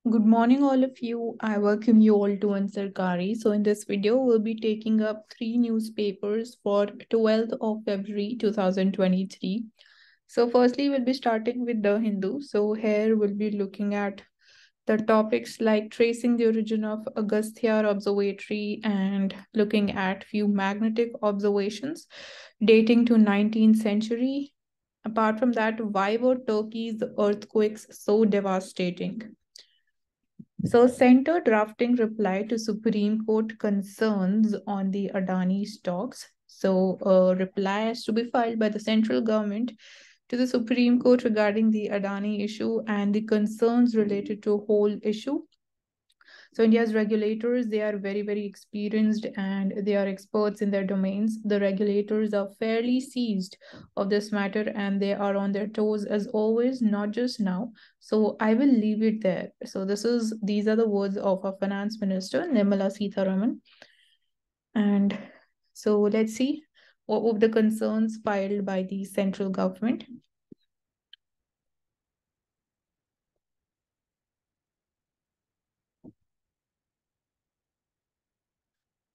Good morning, all of you. I welcome you all to Ansarkari. So in this video, we'll be taking up three newspapers for 12th of February 2023. So firstly, we'll be starting with The Hindu. So here we'll be looking at the topics like tracing the origin of Agastya Observatory and looking at few magnetic observations dating to 19th century. Apart from that, why were Turkey's earthquakes so devastating? So, Center drafting reply to Supreme Court concerns on the Adani stocks. So, a reply has to be filed by the central government to the Supreme Court regarding the Adani issue and the concerns related to whole issue. So India's regulators, they are very, very experienced and they are experts in their domains. The regulators are fairly seized of this matter and they are on their toes as always, not just now. So I will leave it there. So these are the words of our finance minister, Nirmala Sitharaman. And so let's see what were the concerns filed by the central government.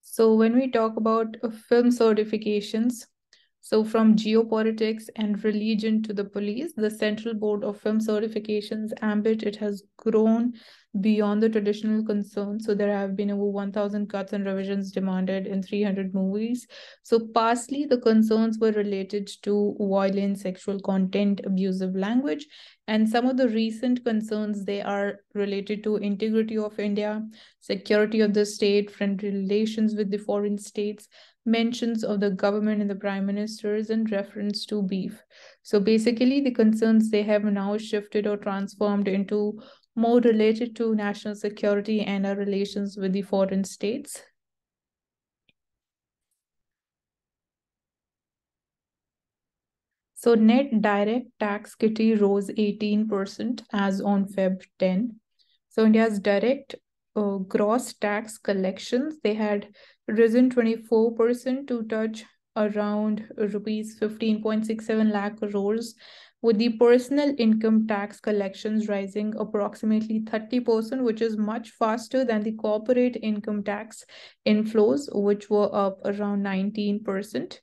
So when we talk about film certifications, so from geopolitics and religion to the police, the Central Board of Film Certifications ambit, it has grown beyond the traditional concerns. So there have been over 1,000 cuts and revisions demanded in 300 movies. So partly the concerns were related to violent sexual content, abusive language, and some of the recent concerns, they are related to integrity of India, security of the state, friendly relations with the foreign states, mentions of the government and the prime ministers in reference to beef. So basically, the concerns, they have now shifted or transformed into more related to national security and our relations with the foreign states. So net direct tax kitty rose 18% as on Feb 10. So India's direct gross tax collections, they had risen 24% to touch around rupees 15.67 lakh crores, with the personal income tax collections rising approximately 30%, which is much faster than the corporate income tax inflows, which were up around 19%.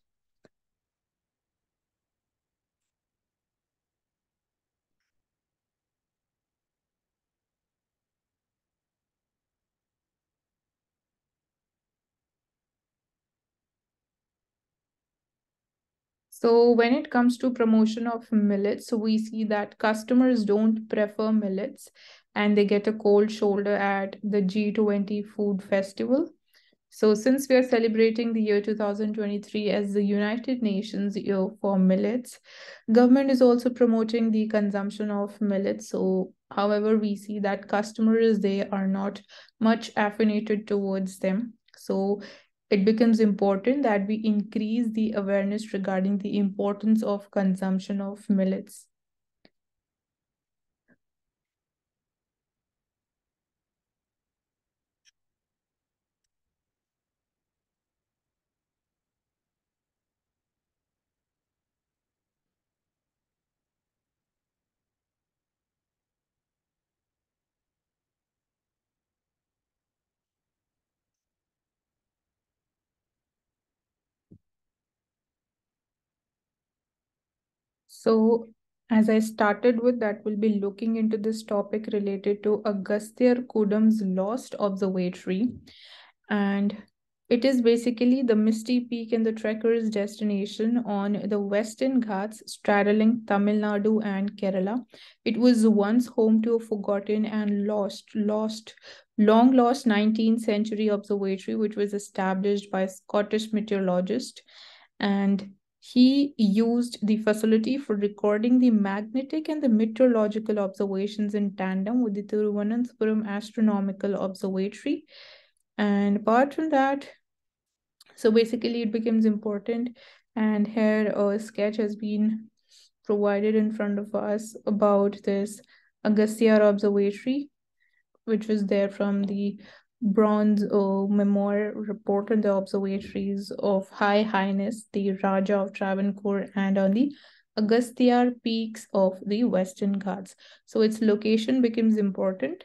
So when it comes to promotion of millets, we see that customers don't prefer millets and they get a cold shoulder at the G20 food festival. So since we are celebrating the year 2023 as the United Nations Year for Millets, government is also promoting the consumption of millets. So however, we see that customers, they are not much affinated towards them. So it becomes important that we increase the awareness regarding the importance of consumption of millets. So, as I started with that, we'll be looking into this topic related to Agastya Kudam's Lost Observatory. And it is basically the misty peak in the trekker's destination on the Western Ghats straddling Tamil Nadu and Kerala. It was once home to a forgotten and long lost 19th century observatory, which was established by a Scottish meteorologist. And he used the facility for recording the magnetic and the meteorological observations in tandem with the Thiruvananthapuram Astronomical Observatory. And apart from that, so basically it becomes important. And here a sketch has been provided in front of us about this Agastya Observatory, which was there from the bronze memoir report on the observatories of High Highness, the Raja of Travancore, and on the Agastya peaks of the Western Ghats. So its location becomes important.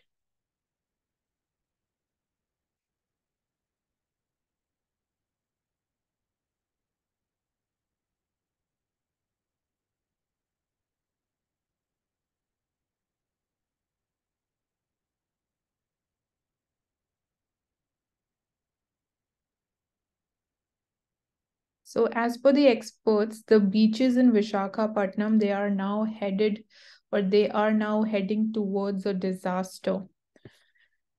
So as per the experts, the beaches in Vishakhapatnam, they are now heading towards a disaster.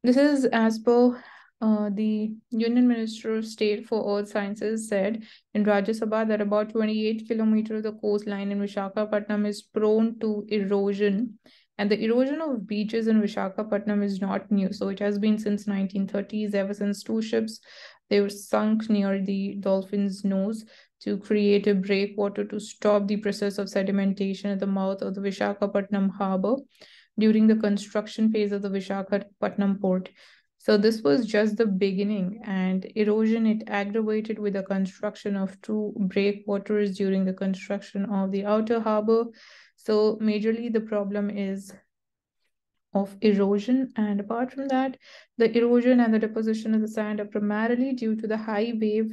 This is as per the Union Minister of State for Earth Sciences said in Rajya Sabha that about 28 kilometers of the coastline in Vishakhapatnam is prone to erosion. And the erosion of beaches in Vishakhapatnam is not new. So it has been since 1930s, ever since two ships they were sunk near the dolphin's nose to create a breakwater to stop the process of sedimentation at the mouth of the Vishakhapatnam harbor during the construction phase of the Vishakhapatnam port. So this was just the beginning, and erosion it aggravated with the construction of two breakwaters during the construction of the outer harbor. So majorly the problem is of erosion, and apart from that, the erosion and the deposition of the sand are primarily due to the high wave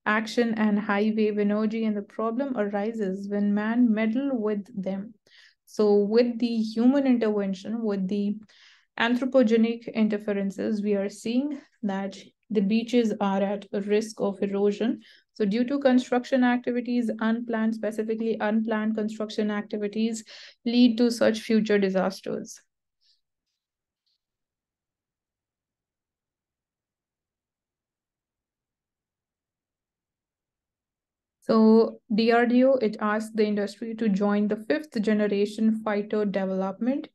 action and high wave energy, and the problem arises when man meddle with them. So with the human intervention, with the anthropogenic interferences, we are seeing that the beaches are at a risk of erosion. So due to construction activities, specifically unplanned construction activities lead to such future disasters. So DRDO, it asked the industry to join the fifth generation fighter development,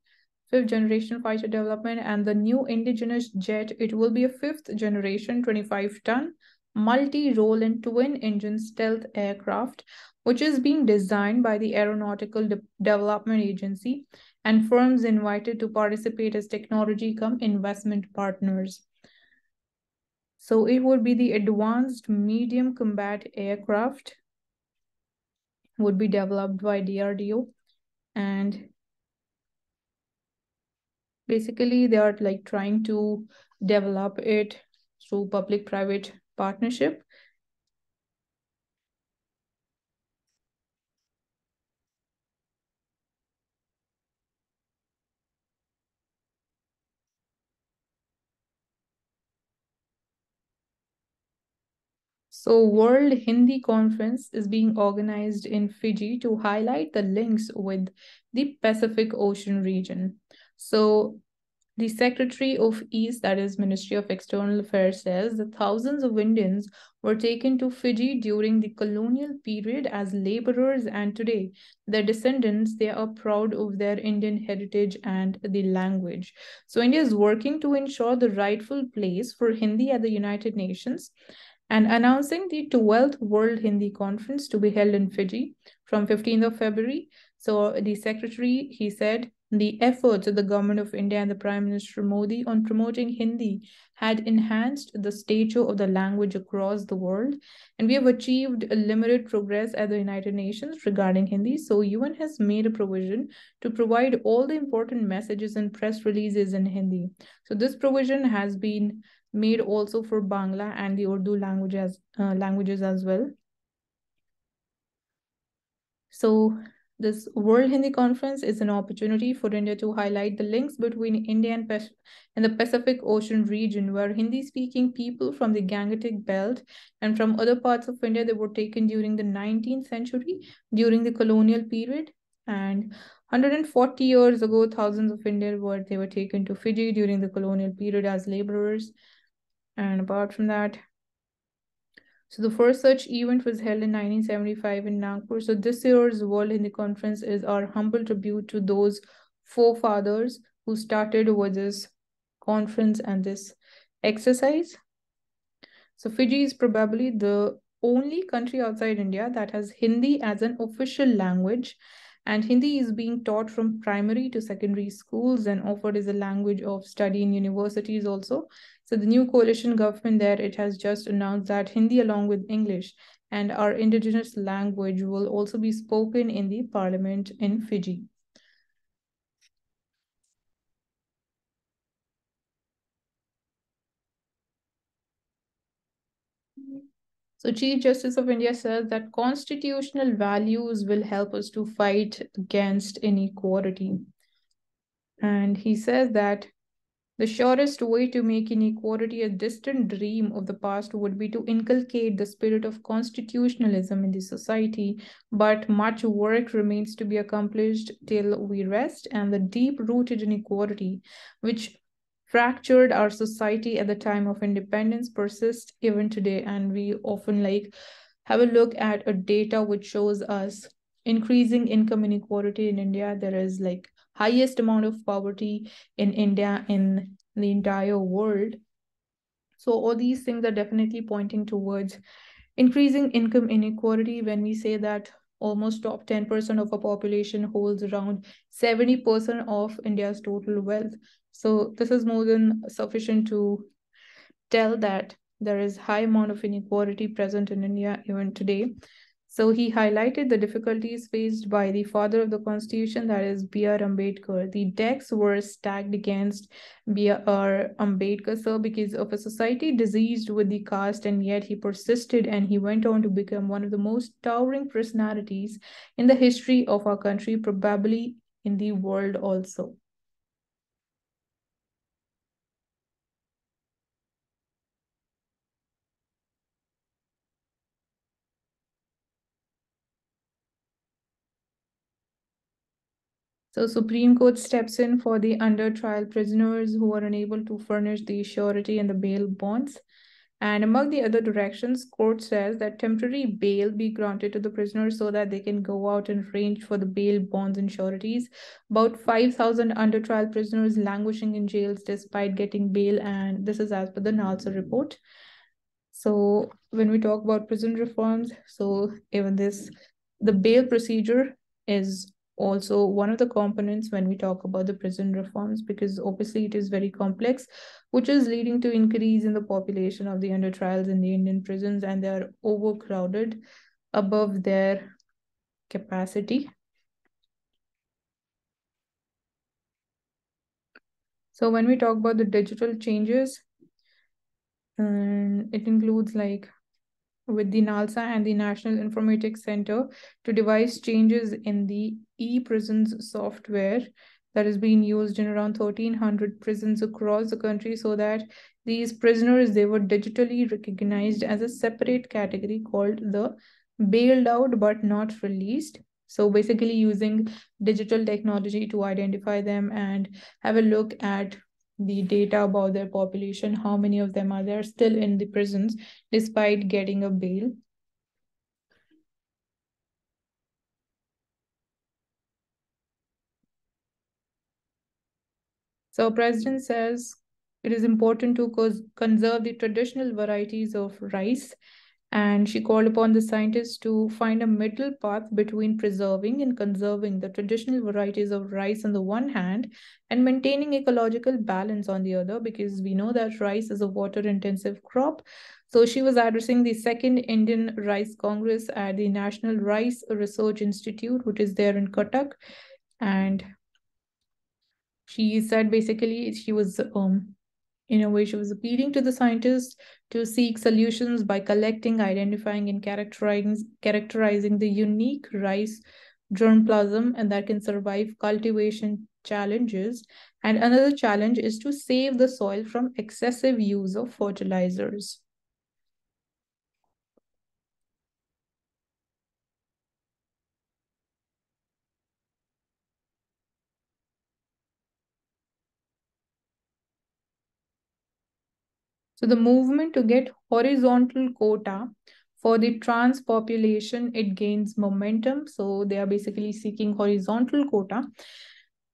and the new indigenous jet, it will be a fifth generation 25-ton multi-role and twin-engine stealth aircraft, which is being designed by the Aeronautical Development Agency, and firms invited to participate as technology come investment partners. So it would be the advanced medium combat aircraft would be developed by DRDO, and basically they are like trying to develop it through public private partnership. So World Hindi Conference is being organized in Fiji to highlight the links with the Pacific Ocean region. So the Secretary of East, that is Ministry of External Affairs, says that thousands of Indians were taken to Fiji during the colonial period as laborers, and today their descendants, they are proud of their Indian heritage and the language. So India is working to ensure the rightful place for Hindi at the United Nations and announcing the 12th World Hindi Conference to be held in Fiji from 15th of February. So the secretary, he said, the efforts of the government of India and the Prime Minister Modi on promoting Hindi had enhanced the stature of the language across the world, and we have achieved a limited progress at the United Nations regarding Hindi. So UN has made a provision to provide all the important messages and press releases in Hindi. So this provision has been made also for Bangla and the Urdu languages as well. So this World Hindi Conference is an opportunity for India to highlight the links between India and the Pacific Ocean region, where Hindi-speaking people from the Gangetic Belt and from other parts of India, they were taken during the 19th century, during the colonial period. And 140 years ago, thousands of Indians they were taken to Fiji during the colonial period as laborers. And apart from that, so the first such event was held in 1975 in Nagpur. So this year's World Hindi Conference is our humble tribute to those forefathers who started with this conference and this exercise. So Fiji is probably the only country outside India that has Hindi as an official language, and Hindi is being taught from primary to secondary schools and offered as a language of study in universities also. So the new coalition government there, it has just announced that Hindi along with English and our indigenous language will also be spoken in the parliament in Fiji. So Chief Justice of India says that constitutional values will help us to fight against inequality. And he says that The surest way to make inequality a distant dream of the past would be to inculcate the spirit of constitutionalism in the society, but much work remains to be accomplished till we rest, and the deep rooted inequality, which fractured our society at the time of independence, persists even today. And we often have a look at a data which shows us increasing income inequality in India. There is highest amount of poverty in India in the entire world. So all these things are definitely pointing towards increasing income inequality when we say that almost top 10% of our population holds around 70% of India's total wealth. So this is more than sufficient to tell that there is high amount of inequality present in India even today. So he highlighted the difficulties faced by the father of the constitution, that is B.R. Ambedkar. The decks were stacked against B.R. Ambedkar, sir, because of a society diseased with the caste, and yet he persisted and he went on to become one of the most towering personalities in the history of our country, probably in the world also. So Supreme Court steps in for the under trial prisoners who are unable to furnish the surety and the bail bonds. And among the other directions, court says that temporary bail be granted to the prisoners so that they can go out and range for the bail bonds and sureties. About 5,000 under trial prisoners languishing in jails despite getting bail, and this is as per the NALSA report. So when we talk about prison reforms, so even the bail procedure is also one of the components when we talk about the prison reforms, because obviously it is very complex, which is leading to increase in the population of the under trials in the Indian prisons, and they are overcrowded above their capacity. So when we talk about the digital changes, it includes with the NALSA and the National Informatics Center to devise changes in the e-prisons software that is being used in around 1,300 prisons across the country, so that these prisoners, they were digitally recognized as a separate category called the bailed out but not released. So basically using digital technology to identify them and have a look at the data about their population, how many of them are there still in the prisons despite getting a bail. So President says it is important to conserve the traditional varieties of rice, and she called upon the scientists to find a middle path between preserving and conserving the traditional varieties of rice on the one hand and maintaining ecological balance on the other, because we know that rice is a water intensive crop. So she was addressing the second Indian Rice Congress at the National Rice Research Institute, which is there in Cuttack. And she said basically she was in a way, she was appealing to the scientists to seek solutions by collecting, identifying, and characterizing the unique rice germplasm and that can survive cultivation challenges. And another challenge is to save the soil from excessive use of fertilizers. So the movement to get horizontal quota for the trans population, it gains momentum. So they are basically seeking horizontal quota.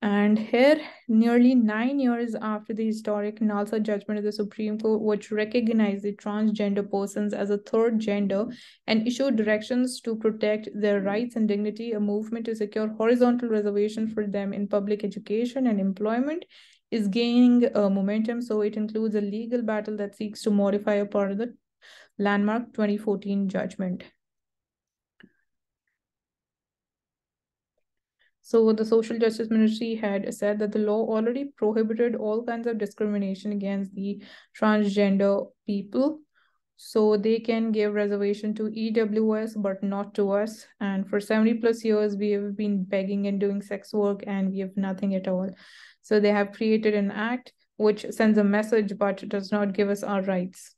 And here, nearly 9 years after the historic NALSA judgment of the Supreme Court, which recognized the transgender persons as a third gender and issued directions to protect their rights and dignity, a movement to secure horizontal reservation for them in public education and employment is gaining momentum. So it includes a legal battle that seeks to modify a part of the landmark 2014 judgment. So the Social Justice Ministry had said that the law already prohibited all kinds of discrimination against the transgender people. So they can give reservation to EWS, but not to us. And for 70 plus years, we have been begging and doing sex work and we have nothing at all. So they have created an act which sends a message but does not give us our rights.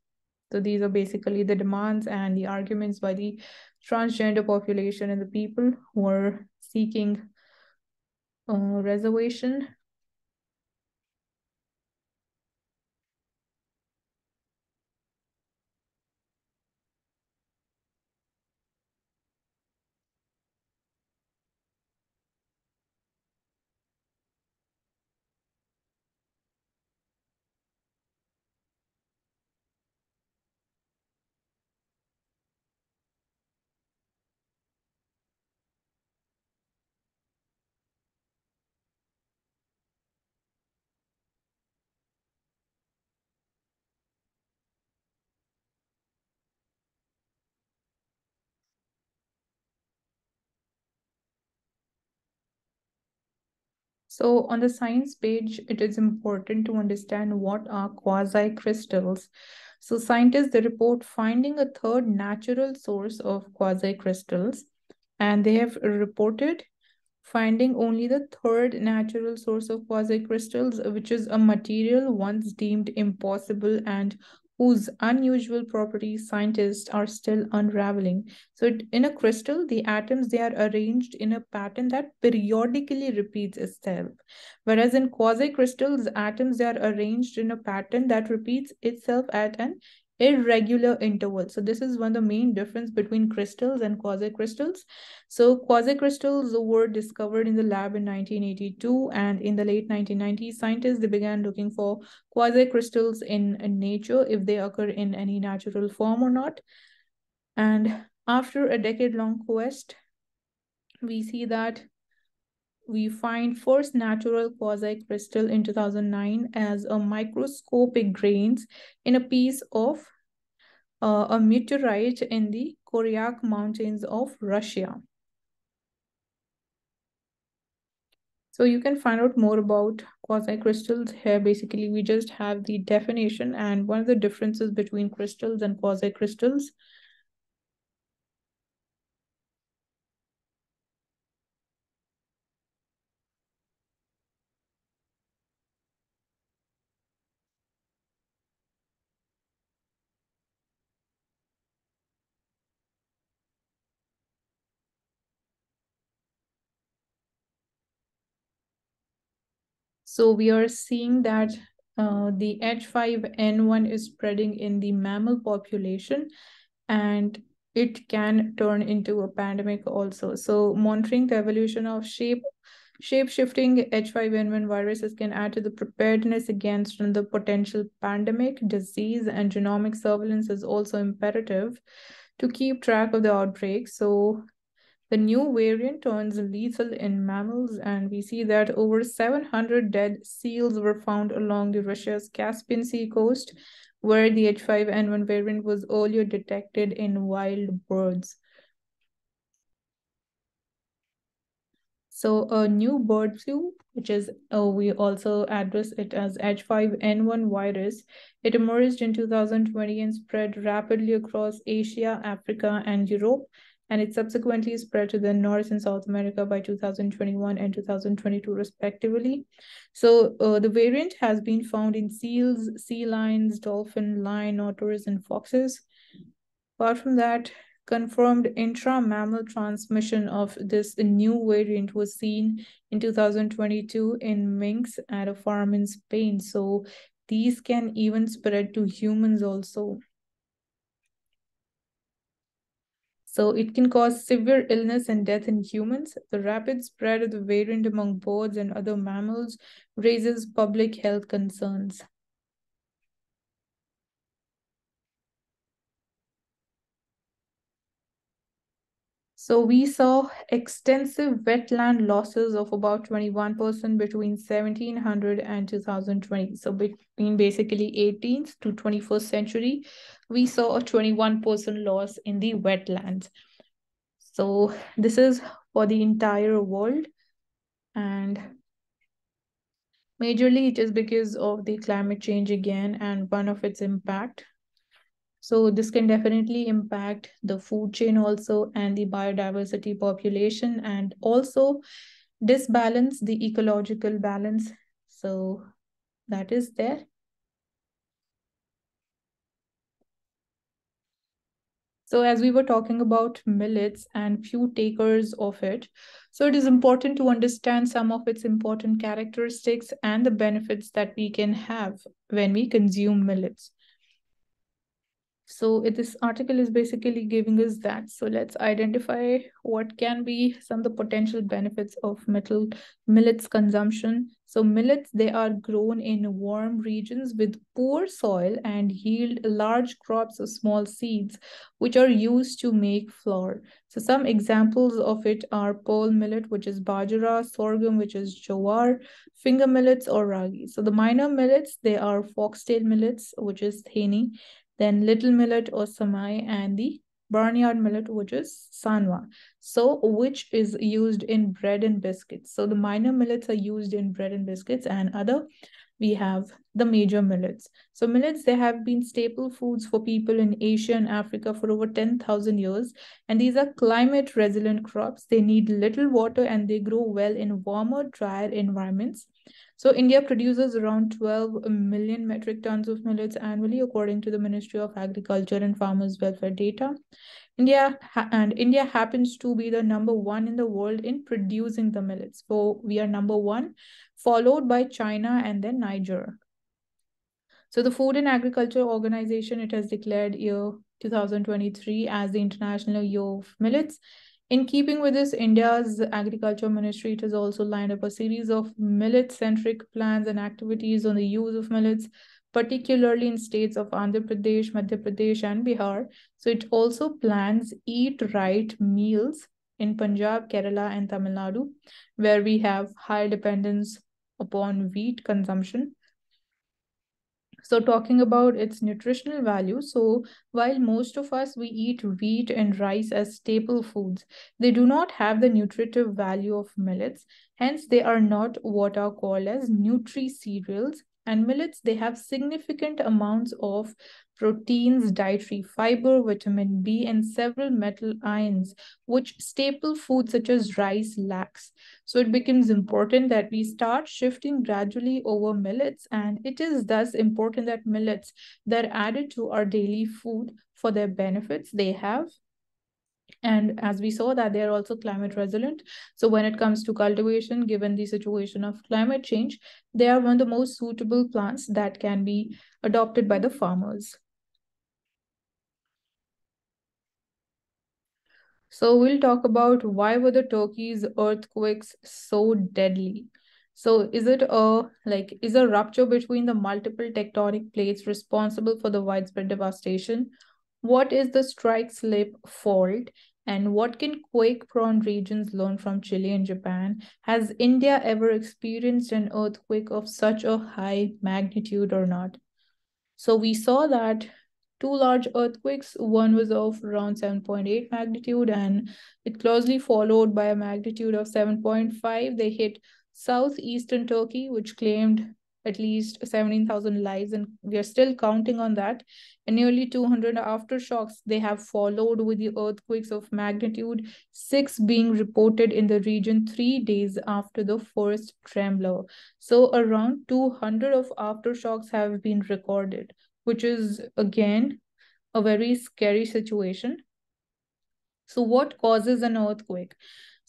So these are basically the demands and the arguments by the transgender population and the people who are seeking reservation. So on the science page, it is important to understand what are quasi-crystals. So scientists, they report finding a third natural source of quasi-crystals, and they have reported finding only the third natural source of quasi-crystals, which is a material once deemed impossible and whose unusual properties scientists are still unraveling. So in a crystal, the atoms, they are arranged in a pattern that periodically repeats itself. Whereas in quasi-crystals, atoms, they are arranged in a pattern that repeats itself at an irregular interval. So this is one of the main difference between crystals and quasi-crystals. So quasi-crystals were discovered in the lab in 1982, and in the late 1990s, scientists, they began looking for quasi-crystals in nature, if they occur in any natural form or not. And after a decade-long quest, we see that we find first natural quasi-crystal in 2009 as a microscopic grains in a piece of a meteorite in the Koryak Mountains of Russia. So you can find out more about quasi-crystals here. Basically, we just have the definition and one of the differences between crystals and quasi-crystals. So we are seeing that the H5N1 is spreading in the mammal population, and it can turn into a pandemic also. So monitoring the evolution of shape-shifting H5N1 viruses can add to the preparedness against the potential pandemic. Disease and genomic surveillance is also imperative to keep track of the outbreak. So the new variant turns lethal in mammals, and we see that over 700 dead seals were found along the Russia's Caspian Sea coast, where the H5N1 variant was earlier detected in wild birds. So a new bird flu, which is, we also address it as H5N1 virus, it emerged in 2020 and spread rapidly across Asia, Africa, and Europe, and it subsequently spread to the North and South America by 2021 and 2022 respectively. So the variant has been found in seals, sea lions, dolphin, lion, otters, and foxes. Apart from that, confirmed intra-mammal transmission of this new variant was seen in 2022 in minks at a farm in Spain. So these can even spread to humans also. So it can cause severe illness and death in humans. The rapid spread of the variant among birds and other mammals raises public health concerns. So we saw extensive wetland losses of about 21% between 1700 and 2020. So between basically 18th to 21st century, we saw a 21% loss in the wetlands. So this is for the entire world, and majorly it is because of the climate change again and one of its impact. So this can definitely impact the food chain also and the biodiversity population, and also disbalance the ecological balance. So that is there. So as we were talking about millets and few takers of it, so it is important to understand some of its important characteristics and the benefits that we can have when we consume millets. So this article is basically giving us that. So let's identify what can be some of the potential benefits of millets consumption. So millets, they are grown in warm regions with poor soil and yield large crops of small seeds, which are used to make flour. So some examples of it are pearl millet, which is bajra, sorghum, which is jowar, finger millets or ragi. So the minor millets, they are foxtail millets, which is theni, then little millet or samai, and the barnyard millet, which is sanwa. So, which is used in bread and biscuits. So, the minor millets are used in bread and biscuits, and other we have the major millets. So, millets, they have been staple foods for people in Asia and Africa for over 10,000 years. And these are climate resilient crops. They need little water and they grow well in warmer, drier environments. So India produces around 12 million metric tons of millets annually, according to the Ministry of Agriculture and Farmers Welfare data. India happens to be the number one in the world in producing the millets. So we are number one, followed by China and then Niger. So the Food and Agriculture Organization, it has declared year 2023 as the International Year of Millets. In keeping with this, India's Agriculture Ministry, it has also lined up a series of millet-centric plans and activities on the use of millets, particularly in states of Andhra Pradesh, Madhya Pradesh, and Bihar. So it also plans Eat Right meals in Punjab, Kerala, and Tamil Nadu, where we have high dependence upon wheat consumption. So talking about its nutritional value, so while most of us we eat wheat and rice as staple foods, they do not have the nutritive value of millets. Hence, they are not what are called as nutri-cereals. And millets, they have significant amounts of proteins, dietary fiber, vitamin B, and several metal ions, which staple foods such as rice lacks. So it becomes important that we start shifting gradually over millets, and it is thus important that millets that are added to our daily food for their benefits they have. And as we saw that they are also climate resilient. So when it comes to cultivation, given the situation of climate change, they are one of the most suitable plants that can be adopted by the farmers. So we'll talk about why were the Turkey's earthquakes so deadly? So is a rupture between the multiple tectonic plates responsible for the widespread devastation? What is the strike slip fault? And what can quake-prone regions learn from Chile and Japan? Has India ever experienced an earthquake of such a high magnitude or not? So we saw that two large earthquakes. One was of around 7.8 magnitude, and it closely followed by a magnitude of 7.5. They hit southeastern Turkey, which claimed at least 17,000 lives, and we are still counting on that. And nearly 200 aftershocks they have followed, with the earthquakes of magnitude 6 being reported in the region 3 days after the first tremor. So around 200 of aftershocks have been recorded, which is again a very scary situation. So what causes an earthquake?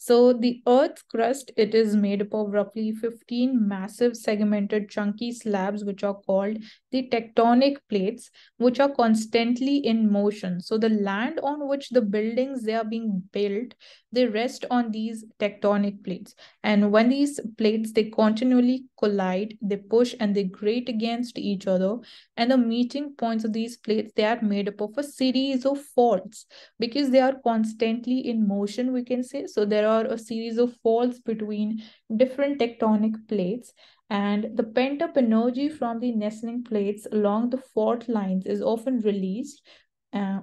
So the Earth's crust, it is made up of roughly 15 massive segmented chunky slabs, which are called the tectonic plates, which are constantly in motion. So the land on which the buildings they are being built, they rest on these tectonic plates. And when these plates, they continually collide, they push and they grate against each other. And the meeting points of these plates, they are made up of a series of faults because they are constantly in motion, we can say. So there are a series of faults between different tectonic plates, and the pent up energy from the nestling plates along the fault lines is often released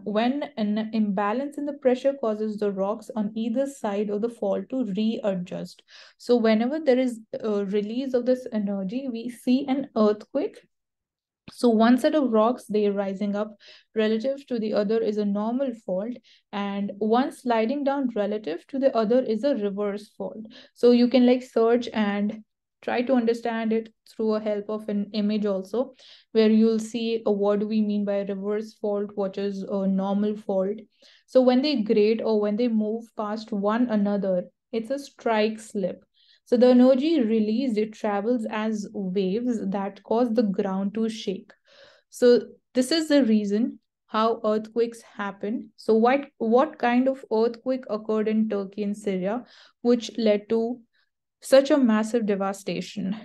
when an imbalance in the pressure causes the rocks on either side of the fault to readjust. So whenever there is a release of this energy, we see an earthquake. So one set of rocks, they're rising up relative to the other is a normal fault, and one sliding down relative to the other is a reverse fault. So you can like search and try to understand it through a help of an image also, where you'll see what do we mean by reverse fault, what is a normal fault. So when they grade or when they move past one another, it's a strike slip. So the energy released, it travels as waves that cause the ground to shake. So this is the reason how earthquakes happen. So what kind of earthquake occurred in Turkey and Syria, which led to such a massive devastation?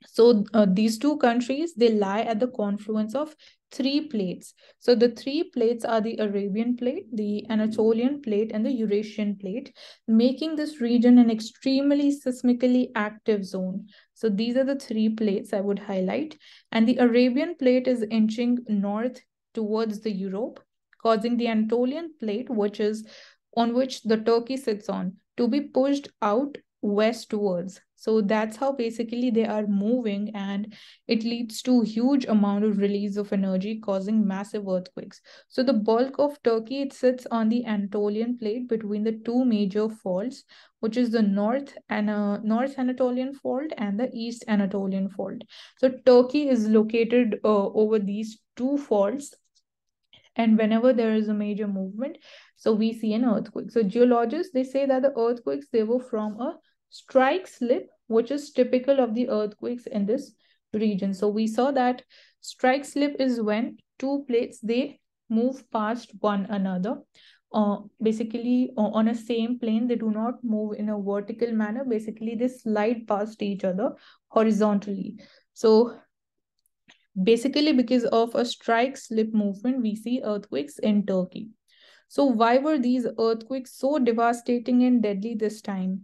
So these two countries, they lie at the confluence of three plates. So the three plates are the Arabian plate, the Anatolian plate, and the Eurasian plate, making this region an extremely seismically active zone. So these are the three plates I would highlight. And the Arabian plate is inching north towards the Europe, causing the Anatolian plate, which is on which the Turkey sits on, to be pushed out westwards. So that's how basically they are moving, and it leads to huge amount of release of energy, causing massive earthquakes. So the bulk of Turkey, it sits on the Anatolian plate between the two major faults, which is the North Anatolian fault and the East Anatolian fault. So Turkey is located over these two faults, and whenever there is a major movement, so we see an earthquake. So geologists, they say that the earthquakes, they were from a strike slip, which is typical of the earthquakes in this region. So we saw that strike slip is when two plates, they move past one another, basically on a same plane. They do not move in a vertical manner. Basically they slide past each other horizontally. So basically, because of a strike slip movement, we see earthquakes in Turkey. So, why were these earthquakes so devastating and deadly this time?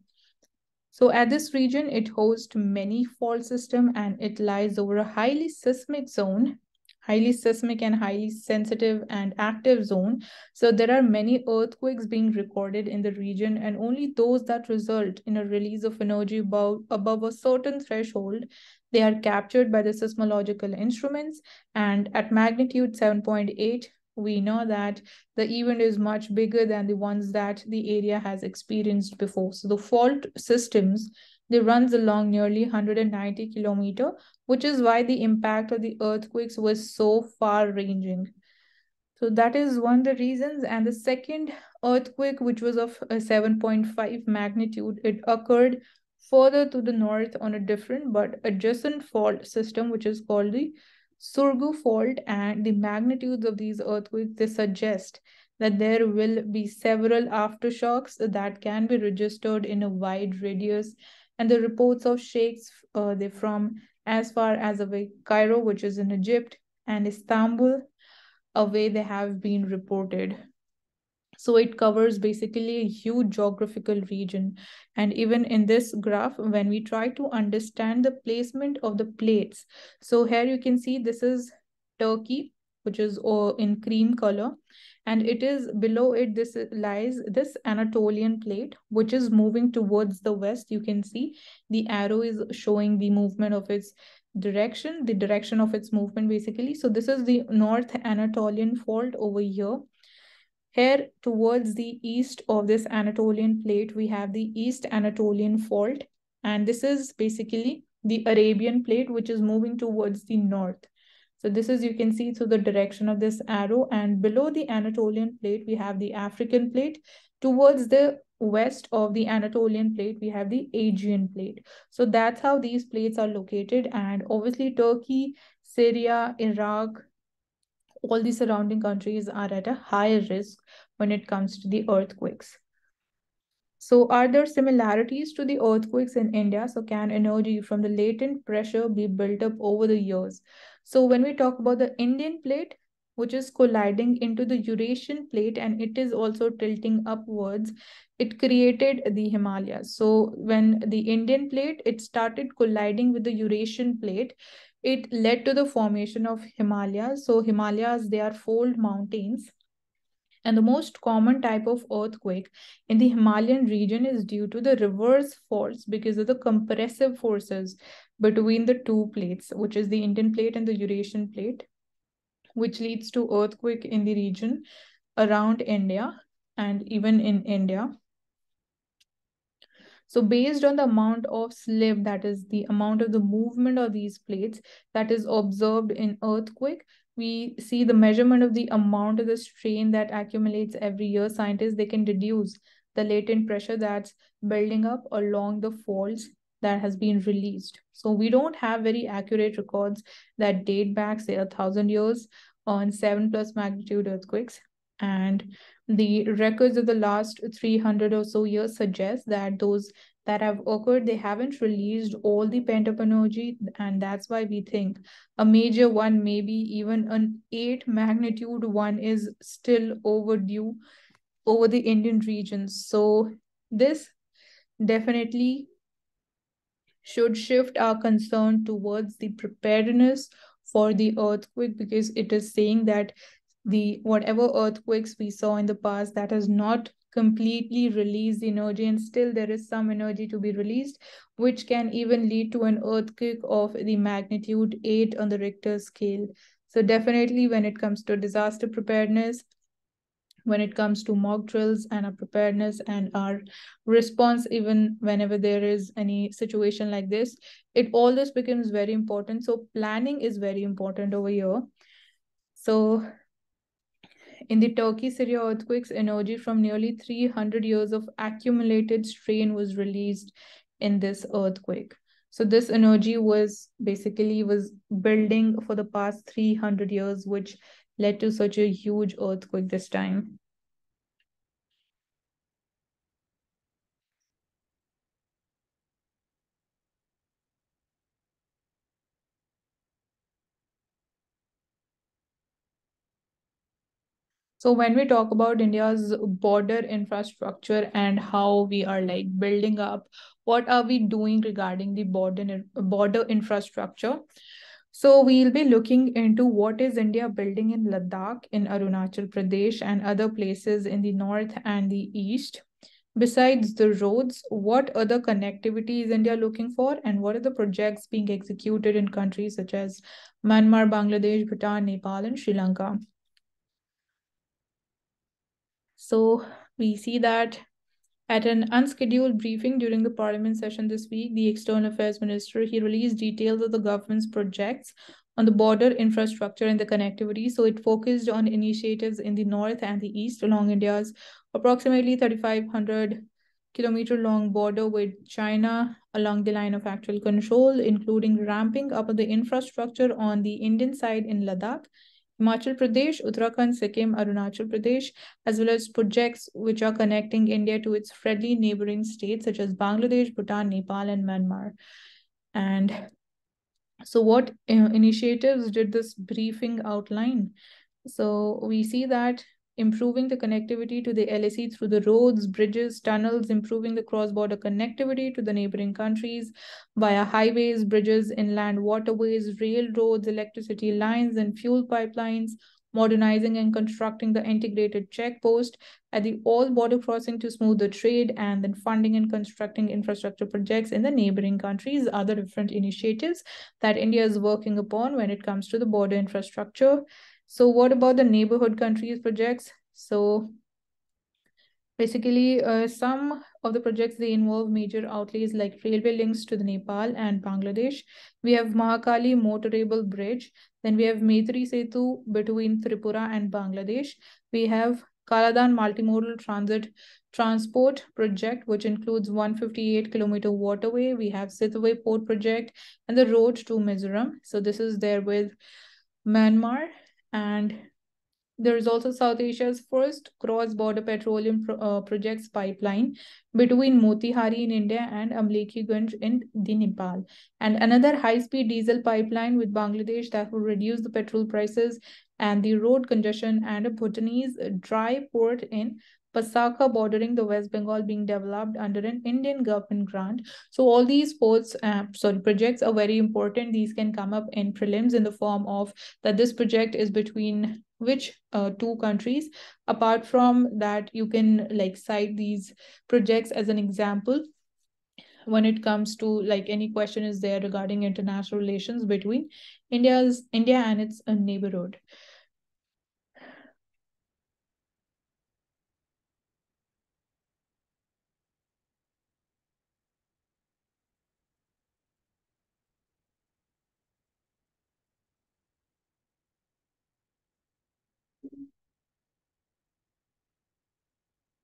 So, at this region, it hosts many fault systems and it lies over a highly seismic zone, highly seismic and highly sensitive and active zone. So, there are many earthquakes being recorded in the region, and only those that result in a release of energy above a certain threshold, they are captured by the seismological instruments. And at magnitude 7.8, we know that the event is much bigger than the ones that the area has experienced before. So the fault systems, they runs along nearly 190 kilometer, which is why the impact of the earthquakes was so far ranging. So that is one of the reasons. And the second earthquake, which was of a 7.5 magnitude, it occurred further to the north on a different but adjacent fault system, which is called the Surgu fault. And the magnitudes of these earthquakes, they suggest that there will be several aftershocks that can be registered in a wide radius. And the reports of shakes, they from as far as away Cairo, which is in Egypt, and Istanbul, away they have been reported. So it covers basically a huge geographical region. And even in this graph, when we try to understand the placement of the plates, so here you can see this is Turkey, which is in cream color, and it is below it, this lies this Anatolian plate, which is moving towards the west. You can see the arrow is showing the movement of its direction, the direction of its movement basically. So this is the North Anatolian fault over here. Here, towards the east of this Anatolian plate, we have the East Anatolian fault. And this is basically the Arabian plate, which is moving towards the north. So this is, you can see through the direction of this arrow. And below the Anatolian plate, we have the African plate. Towards the west of the Anatolian plate, we have the Aegean plate. So that's how these plates are located. And obviously, Turkey, Syria, Iraq, all the surrounding countries are at a higher risk when it comes to the earthquakes. So, are there similarities to the earthquakes in India? So, can energy from the latent pressure be built up over the years? So, when we talk about the Indian plate, which is colliding into the Eurasian plate and it is also tilting upwards, it created the Himalayas. So, when the Indian plate, it started colliding with the Eurasian plate, it led to the formation of Himalayas. So, Himalayas, they are fold mountains, and the most common type of earthquake in the Himalayan region is due to the reverse force because of the compressive forces between the two plates, which is the Indian plate and the Eurasian plate, which leads to earthquake in the region around India and even in India. So based on the amount of slip, that is the amount of the movement of these plates that is observed in earthquake, we see the measurement of the amount of the strain that accumulates every year. Scientists, they can deduce the latent pressure that's building up along the faults that has been released. So we don't have very accurate records that date back, say, 1,000 years on 7+ magnitude earthquakes. And the records of the last 300 or so years suggest that those that have occurred, they haven't released all the pent-up energy, and that's why we think a major one, maybe even an 8 magnitude one, is still overdue over the Indian regions. So this definitely should shift our concern towards the preparedness for the earthquake, because it is saying that the whatever earthquakes we saw in the past, that has not completely released the energy, and still there is some energy to be released, which can even lead to an earthquake of the magnitude 8 on the Richter scale. So definitely, when it comes to disaster preparedness, when it comes to mock drills and our preparedness and our response, even whenever there is any situation like this, it all this becomes very important. So planning is very important over here. So in the Turkey-Syria earthquakes, energy from nearly 300 years of accumulated strain was released in this earthquake. So this energy was basically was building for the past 300 years, which led to such a huge earthquake this time. So when we talk about India's border infrastructure and how we are like building up, what are we doing regarding the border infrastructure? So we'll be looking into what is India building in Ladakh, in Arunachal Pradesh, and other places in the north and the east. Besides the roads, what other connectivity is India looking for, and what are the projects being executed in countries such as Myanmar, Bangladesh, Bhutan, Nepal, and Sri Lanka? So we see that at an unscheduled briefing during the parliament session this week, the External Affairs Minister, he released details of the government's projects on the border infrastructure and the connectivity. So it focused on initiatives in the north and the east along India's approximately 3,500 kilometer long border with China along the line of actual control, including ramping up of the infrastructure on the Indian side in Ladakh, Himachal Pradesh, Uttarakhand, Sikkim, Arunachal Pradesh, as well as projects which are connecting India to its friendly neighboring states such as Bangladesh, Bhutan, Nepal, and Myanmar. And so, what initiatives did this briefing outline? So we see that improving the connectivity to the LAC through the roads, bridges, tunnels, improving the cross-border connectivity to the neighboring countries via highways, bridges, inland waterways, railroads, electricity lines, and fuel pipelines, modernizing and constructing the integrated checkpost at the all border crossing to smooth the trade, and then funding and constructing infrastructure projects in the neighboring countries, other different initiatives that India is working upon when it comes to the border infrastructure. So what about the neighborhood countries projects? So basically, some of the projects, they involve major outlays like railway links to the Nepal and Bangladesh. We have Mahakali Motorable Bridge. Then we have Maitri Setu between Tripura and Bangladesh. We have Kaladan Multimodal Transport Project, which includes 158-kilometer waterway. We have Sitaway Port Project and the road to Mizoram. So this is there with Myanmar. And there is also South Asia's first cross-border petroleum projects pipeline between Motihari in India and Amlekiganj in the Nepal, and another high-speed diesel pipeline with Bangladesh that will reduce the petrol prices and the road congestion, and a Bhutanese dry port in Pasaka bordering the West Bengal being developed under an Indian government grant. So all these projects are very important. These can come up in prelims in the form of that this project is between which two countries. Apart from that, you can like cite these projects as an example when it comes to like any question is there regarding international relations between India and its neighborhood.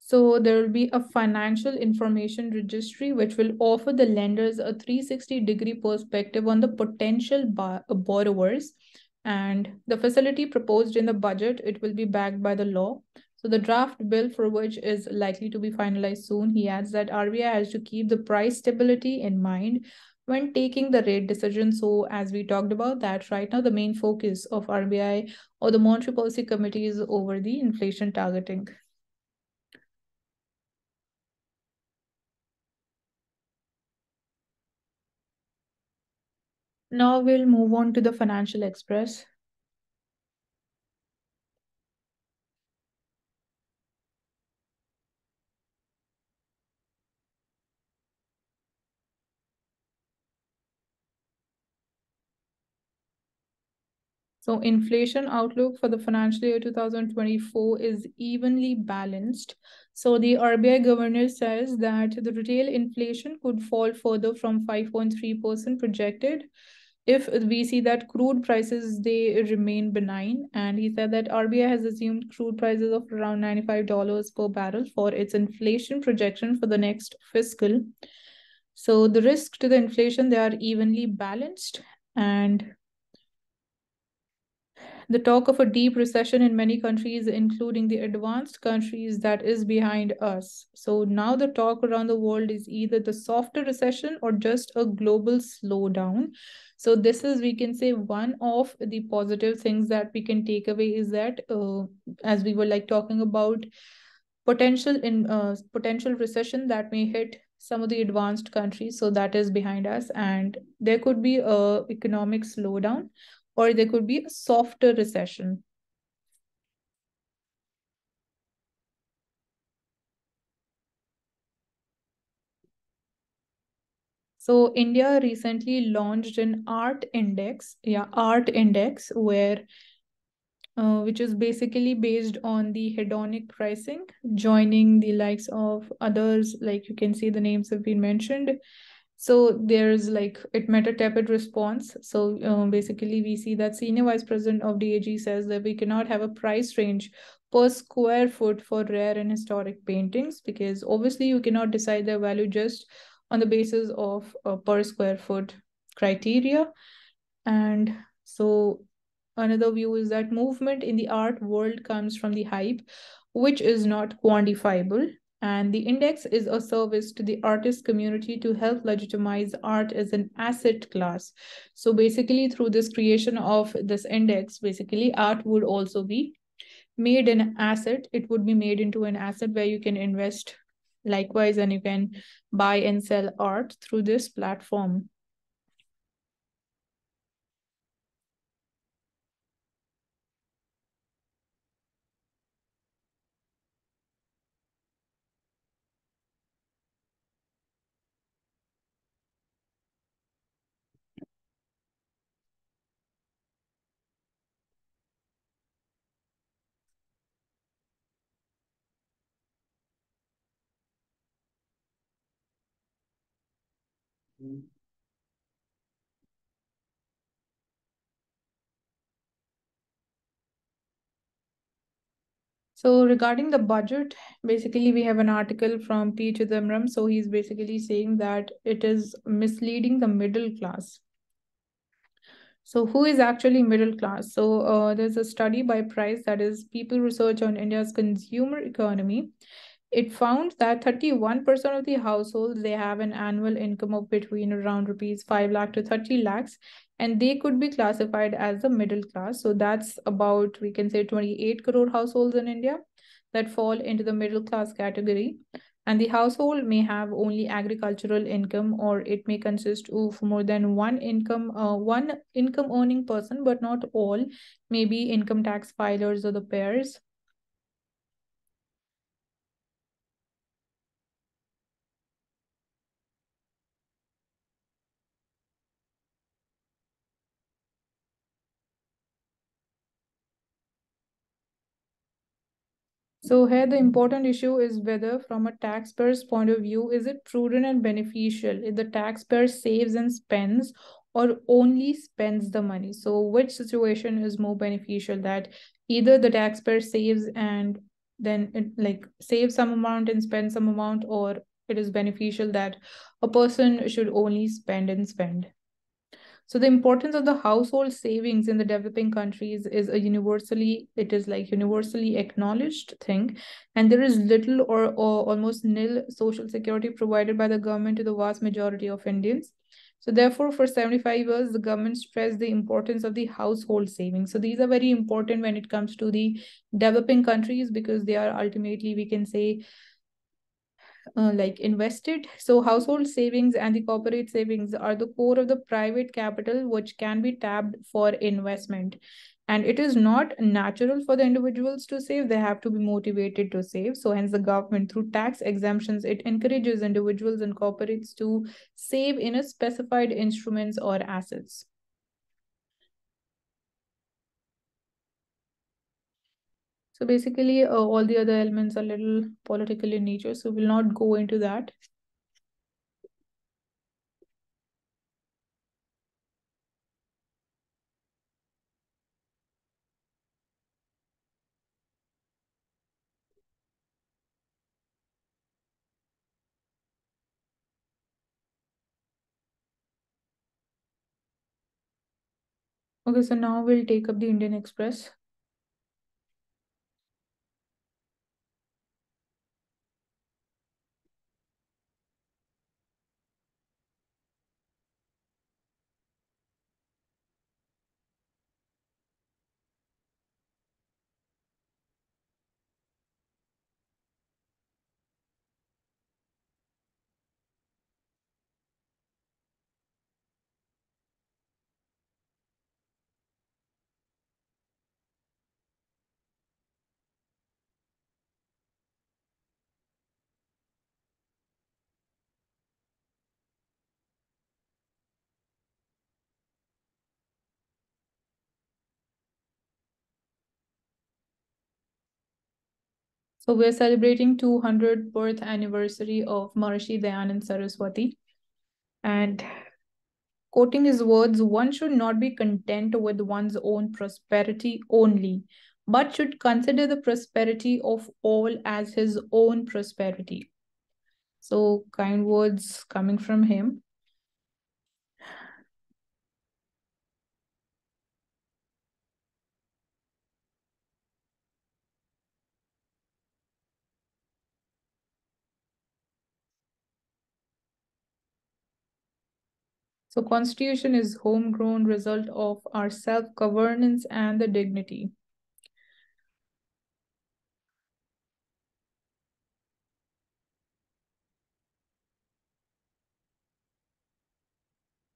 So there will be a financial information registry which will offer the lenders a 360-degree perspective on the potential borrowers. And the facility proposed in the budget, it will be backed by the law. So the draft bill for which is likely to be finalized soon. He adds that RBI has to keep the price stability in mind when taking the rate decision. So as we talked about that, right now the main focus of RBI or the Monetary Policy Committee is over the inflation targeting. Now we'll move on to the Financial Express. So inflation outlook for the financial year 2024 is evenly balanced. So the RBI governor says that the retail inflation could fall further from 5.3% projected if we see that crude prices they remain benign. And he said that RBI has assumed crude prices of around $95 per barrel for its inflation projection for the next fiscal. So the risk to the inflation, they are evenly balanced. And the talk of a deep recession in many countries, including the advanced countries, that is behind us. So now the talk around the world is either the softer recession or just a global slowdown. So this is, we can say, one of the positive things that we can take away is that, as we were like talking about, potential recession that may hit some of the advanced countries, so that is behind us, and there could be a economic slowdown or there could be a softer recession. So India recently launched an art index where which is basically based on the hedonic pricing, joining the likes of others, like you can see the names have been mentioned. So there's like it met a tepid response. So basically, we see that Senior Vice President of DAG says that we cannot have a price range per square foot for rare and historic paintings because obviously you cannot decide their value just on the basis of per square foot criteria. And so another view is that movement in the art world comes from the hype, which is not quantifiable. And the index is a service to the artist community to help legitimize art as an asset class. So basically, through this creation of this index, basically art would also be made an asset. It would be made into an asset where you can invest likewise, and you can buy and sell art through this platform. So regarding the budget, basically we have an article from P. Chidambaram. So he's basically saying that it is misleading the middle class. So who is actually middle class? So there's a study by Price, that is People Research on India's consumer economy. It found that 31% of the households, they have an annual income of between around rupees 5 lakh to 30 lakhs, and they could be classified as the middle class. So that's about, we can say, 28 crore households in India that fall into the middle class category. And the household may have only agricultural income, or it may consist of more than one income earning person, but not all, maybe income tax filers or the pairs. So here the important issue is whether from a taxpayer's point of view, is it prudent and beneficial if the taxpayer saves and spends or only spends the money? So which situation is more beneficial, that either the taxpayer saves and then it like save some amount and spend some amount, or it is beneficial that a person should only spend and spend. So the importance of the household savings in the developing countries is a universally, it is like universally acknowledged thing, and there is little or almost nil social security provided by the government to the vast majority of Indians. So therefore, for 75 years, the government stressed the importance of the household savings. So these are very important when it comes to the developing countries, because they are ultimately, we can say, like invested. So household savings and the corporate savings are the core of the private capital, which can be tapped for investment. And it is not natural for the individuals to save, they have to be motivated to save. So hence the government, through tax exemptions, it encourages individuals and corporates to save in a specified instruments or assets. So basically, all the other elements are little political in nature, so we'll not go into that. Okay, so now we'll take up the Indian Express. So we're celebrating 200th birth anniversary of Maharishi Dayanand Saraswati. And quoting his words, one should not be content with one's own prosperity only, but should consider the prosperity of all as his own prosperity. So kind words coming from him. So constitution is homegrown result of our self-governance and the dignity.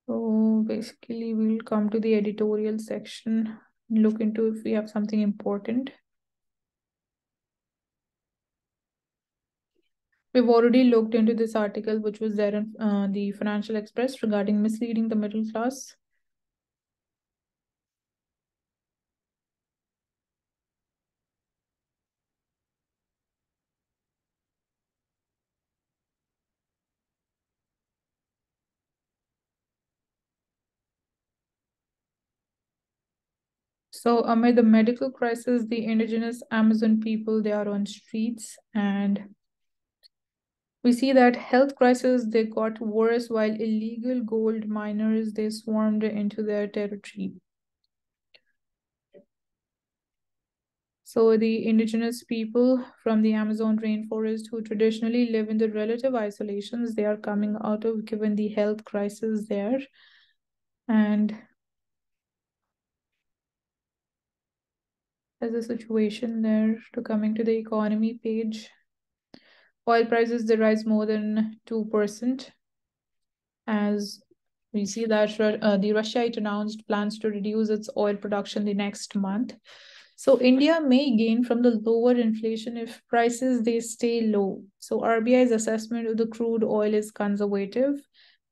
So basically, we'll come to the editorial section, look into if we have something important. We've already looked into this article, which was there in the Financial Express regarding misleading the middle class. So amid the medical crisis, the indigenous Amazon people, they are on streets, and we see that health crisis, they got worse while illegal gold miners, they swarmed into their territory. So the indigenous people from the Amazon rainforest who traditionally live in the relative isolations, they are coming out of given the health crisis there. And there's a situation there to coming to the economy page. Oil prices, they rise more than 2%, as we see that the Russia, it announced plans to reduce its oil production the next month. So India may gain from the lower inflation if prices they stay low. So RBI's assessment of the crude oil is conservative,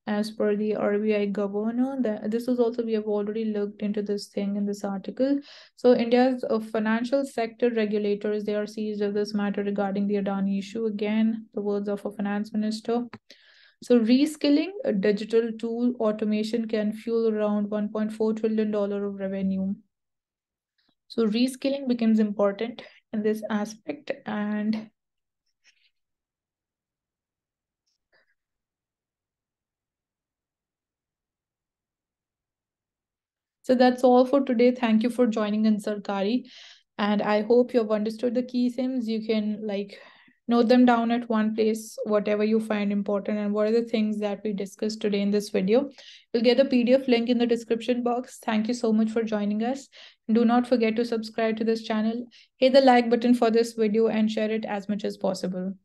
as per the RBI governor. This is also, we have already looked into this thing in this article. So India's financial sector regulators, they are seized of this matter regarding the Adani issue. Again, the words of a finance minister. So reskilling, a digital tool automation can fuel around $1.4 trillion of revenue. So reskilling becomes important. in this aspect. And so that's all for today. Thank you for joining in Sarkari. And I hope you have understood the key themes. You can note them down at one place, whatever you find important, and what are the things that we discussed today in this video. You'll get the PDF link in the description box. Thank you so much for joining us. Do not forget to subscribe to this channel. Hit the like button for this video and share it as much as possible.